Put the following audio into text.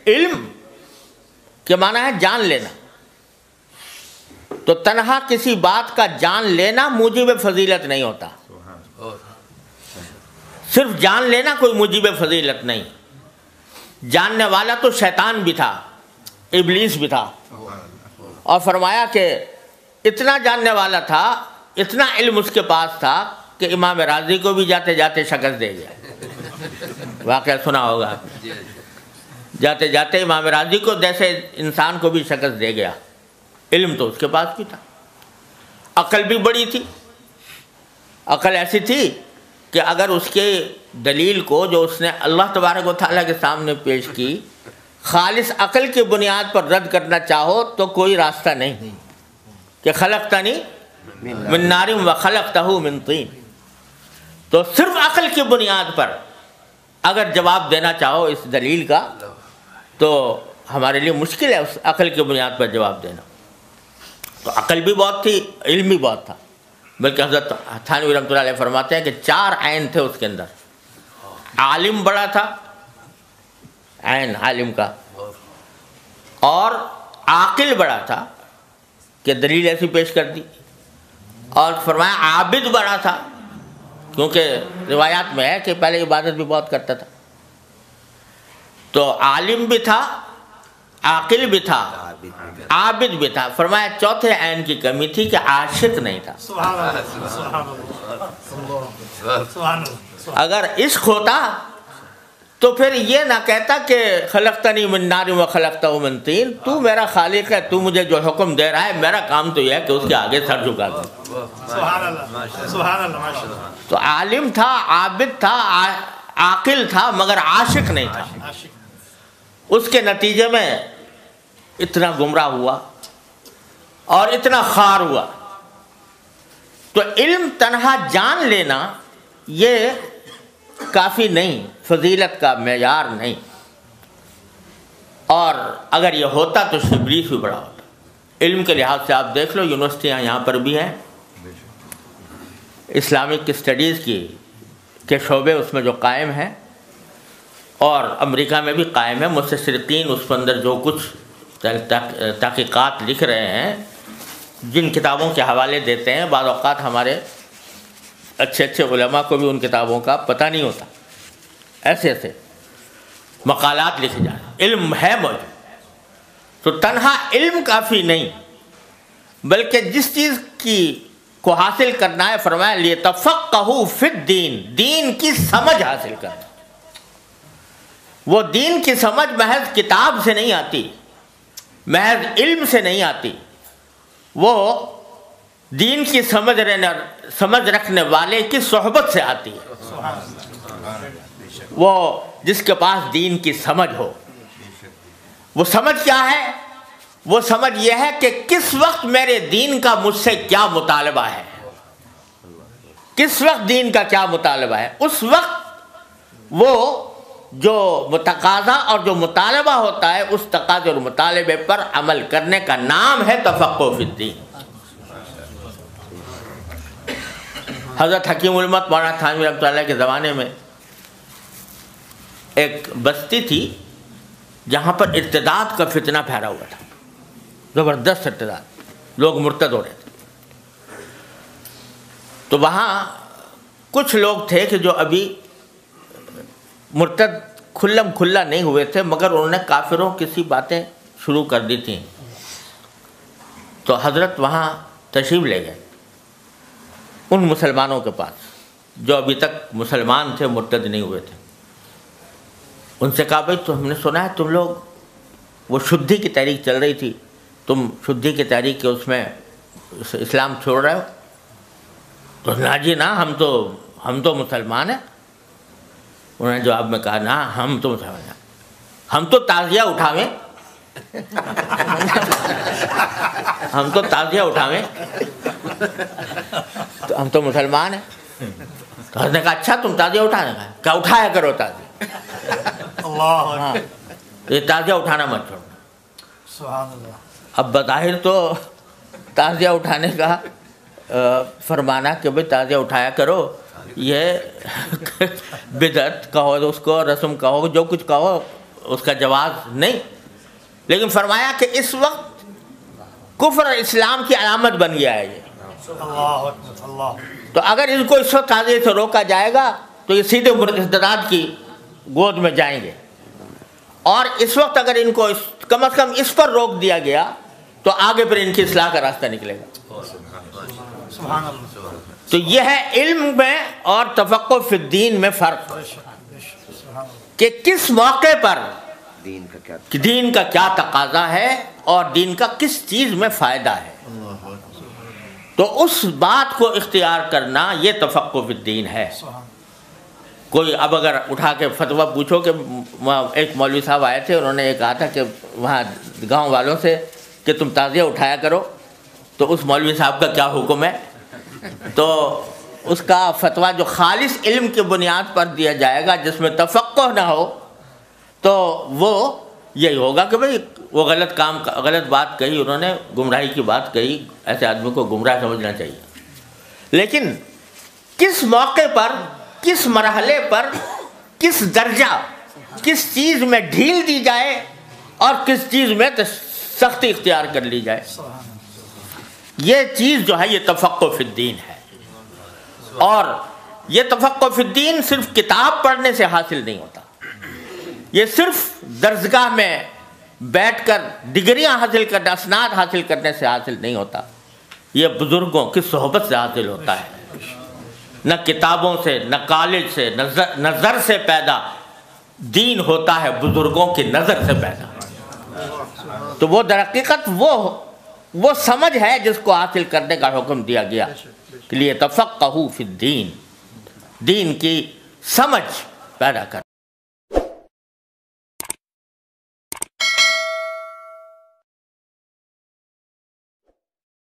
علم کے معنی ہے جان لینا، تو تنہا کسی بات کا جان لینا موجب فضیلت نہیں ہوتا، صرف جان لینا کوئی موجب فضیلت نہیں۔ جاننے والا تو شیطان بھی تھا، ابلیس بھی تھا، اور فرمایا کہ اتنا جاننے والا تھا، اتنا علم اس کے پاس تھا کہ امام راضی کو بھی جاتے جاتے شکست دے گیا، واقعہ سنا ہوگا، جاتے جاتے امام راضی کو جیسے انسان کو بھی شکست دے گیا۔ علم تو اس کے پاس بھی تھا، عقل بھی بڑی تھی، عقل ایسی تھی کہ اگر اس کے دلیل کو جو اس نے اللہ تبارک و تعالیٰ کے سامنے پیش کی خالص عقل کی بنیاد پر رد کرنا چاہو تو کوئی راستہ نہیں، کہ خلقتنی من نار و خلقتہ من طین، تو صرف عقل کی بنیاد پر اگر جواب دینا چاہو اس دلیل کا تو ہمارے لیے مشکل ہے اس عقل کی بنیاد پر جواب دینا۔ تو عقل بھی بہت تھی، علم بھی بہت تھا، بلکہ حضرت تھانوی رحمۃ اللہ علیہ فرماتے ہیں کہ 4 عین تھے اس کے اندر۔ عالم بڑا تھا، عین عالم کا، اور عاقل بڑا تھا کہ دلیل ایسی پیش کر دی، اور فرمایا عابد بڑا تھا، کیونکہ روایات میں ہے کہ پہلے عبادت بھی بہت کرتا تھا۔ تو عالم بھی تھا، عاقل بھی تھا، عابد بھی تھا۔ فرمایا چوتھے عین کی کمی تھی کہ عاشق نہیں تھا۔ اگر عشق ہوتا تو پھر یہ نہ کہتا کہ خلقتنی من نار و خلقتہ من طین، تو میرا خالق ہے، تو مجھے جو حکم دے رہا ہے، میرا کام تو یہ ہے کہ اس کے آگے سر جھکا دوں۔ تو عالم تھا، عابد تھا، عاقل تھا، مگر عاشق نہیں تھا۔ اس کے نتیجے میں اتنا گمراہ ہوا اور اتنا خوار ہوا۔ تو علم تنہا جان لینا یہ کافی نہیں، فضیلت کا معیار نہیں، اور اگر یہ ہوتا تو ابلیس بھی بڑا ہوتا۔ علم کے لحاظ سے آپ دیکھ لو، یونیورسٹیاں یہاں پر بھی ہیں، اسلامک اسٹڈیز کے شعبے اس میں جو قائم ہیں، اور امریکہ میں بھی قائم ہے۔ مستشرقین اس کے اندر جو کچھ تحقیقات لکھ رہے ہیں، جن کتابوں کے حوالے دیتے ہیں، بعض اوقات ہمارے اچھے علماء کو بھی ان کتابوں کا پتہ نہیں ہوتا، ایسے ایسے مقالات لکھے جائیں۔ علم ہے موجود، تو تنہا علم کافی نہیں، بلکہ جس چیز کو حاصل کرنا ہے، فرمایا لیتفقہوا فی الدین، دین کی سمجھ حاصل کرنا۔ وہ دین کی سمجھ محض کتاب سے نہیں آتی، محض علم سے نہیں آتی، وہ دین کی سمجھ رکھنے والے کی صحبت سے آتی ہے۔ وہ جس کے پاس دین کی سمجھ ہو، وہ سمجھ کیا ہے؟ وہ سمجھ یہ ہے کہ کس وقت میرے دین کا مجھ سے کیا مطالبہ ہے، کس وقت دین کا کیا مطالبہ ہے۔ اس وقت وہ جو تقاضا اور جو مطالبہ ہوتا ہے، اس تقاضے اور مطالبے پر عمل کرنے کا نام ہے تفقہ فی الدین۔ حضرت حکیم الامت مولانا تھانوی رحمۃ اللہ کے زمانے میں ایک بستی تھی جہاں پر ارتداد کا فتنہ پھیلا ہوا تھا، زبردست ارتداد، لوگ مرتد ہو رہے تھے۔ تو وہاں کچھ لوگ تھے کہ جو ابھی مرتد کھلم کھلا نہیں ہوئے تھے، مگر انہوں نے کافروں کی سی باتیں شروع کر دی تھیں۔ تو حضرت وہاں تشریف لے گئے ان مسلمانوں کے پاس جو ابھی تک مسلمان تھے، مرتد نہیں ہوئے تھے۔ ان سے کہا بھائی تو ہم نے سنا ہے تم لوگ، وہ شدھی کی تحریک چل رہی تھی، تم شدھی کی تحریک کے اس میں اسلام چھوڑ رہے ہو؟ تو نا جی نا، ہم تو مسلمان ہیں۔ انہوں نے جواب میں کہا نا، ہم تو مسلمان ہیں، ہم تو تعزیہ اٹھاویں، ہم تو تعزیہ اٹھاویں، تو ہم تو مسلمان ہیں۔ تو حضرت نے کہا اچھا تم تعزیہ اٹھانے کا، کیا اٹھایا کرو تعزیہ، ہاں یہ تعزیہ اٹھانا مت چھوڑنا۔ سبحان اللہ۔ اب بظاہر تو تعزیہ اٹھانے کا فرمانا کہ بھئی تعزیہ اٹھایا کرو، یہ بدعت کہو اس کو، رسم کہو، جو کچھ کہو، اس کا جواز نہیں، لیکن فرمایا کہ اس وقت کفر اور اسلام کی علامت بن گیا ہے یہ، تو اگر ان کو اس وقت تعزیے سے روکا جائے گا تو یہ سیدھے مرتدات کی گود میں جائیں گے، اور اس وقت اگر ان کو کم از کم اس پر روک دیا گیا تو آگے پھر ان کی اصلاح کا راستہ نکلے گا۔ تو یہ ہے علم میں اور تفقہ فی الدین میں فرق، کہ کس موقع پر دین کا کیا تقاضا ہے اور دین کا کس چیز میں فائدہ ہے، تو اس بات کو اختیار کرنا یہ تفقہ فی الدین ہے۔ کوئی اب اگر اٹھا کے فتویٰ پوچھو کہ ایک مولوی صاحب آئے تھے، انہوں نے یہ کہا تھا کہ وہاں گاؤں والوں سے کہ تم تعزیہ اٹھایا کرو، تو اس مولوی صاحب کا کیا حکم ہے؟ تو اس کا فتویٰ جو خالص علم کی بنیاد پر دیا جائے گا، جس میں تفقہ نہ ہو، تو وہ یہی ہوگا کہ بھئی وہ غلط بات کہی، انہوں نے گمراہی کی بات کہی، ایسے آدمی کو گمراہ سمجھنا چاہیے۔ لیکن کس موقع پر، کس مرحلے پر، کس درجہ، کس چیز میں ڈھیل دی جائے اور کس چیز میں سختی اختیار کر لی جائے، یہ چیز جو ہے یہ تفقہ فی الدین ہے۔ اور یہ تفقہ فی الدین صرف کتاب پڑھنے سے حاصل نہیں ہوتا، یہ صرف درسگاہ میں بیٹھ کر ڈگریاں حاصل کرنے، اسناد حاصل کرنے سے حاصل نہیں ہوتا، یہ بزرگوں کی صحبت سے حاصل ہوتا ہے۔ نہ کتابوں سے، نہ کالج سے، نظر سے پیدا دین ہوتا ہے، بزرگوں کی نظر سے پیدا۔ تو وہ در حقیقت وہ سمجھ ہے جس کو حاصل کرنے کا حکم دیا گیا کہ لیے تفقہوا فی الدین، دین کی سمجھ پیدا کر۔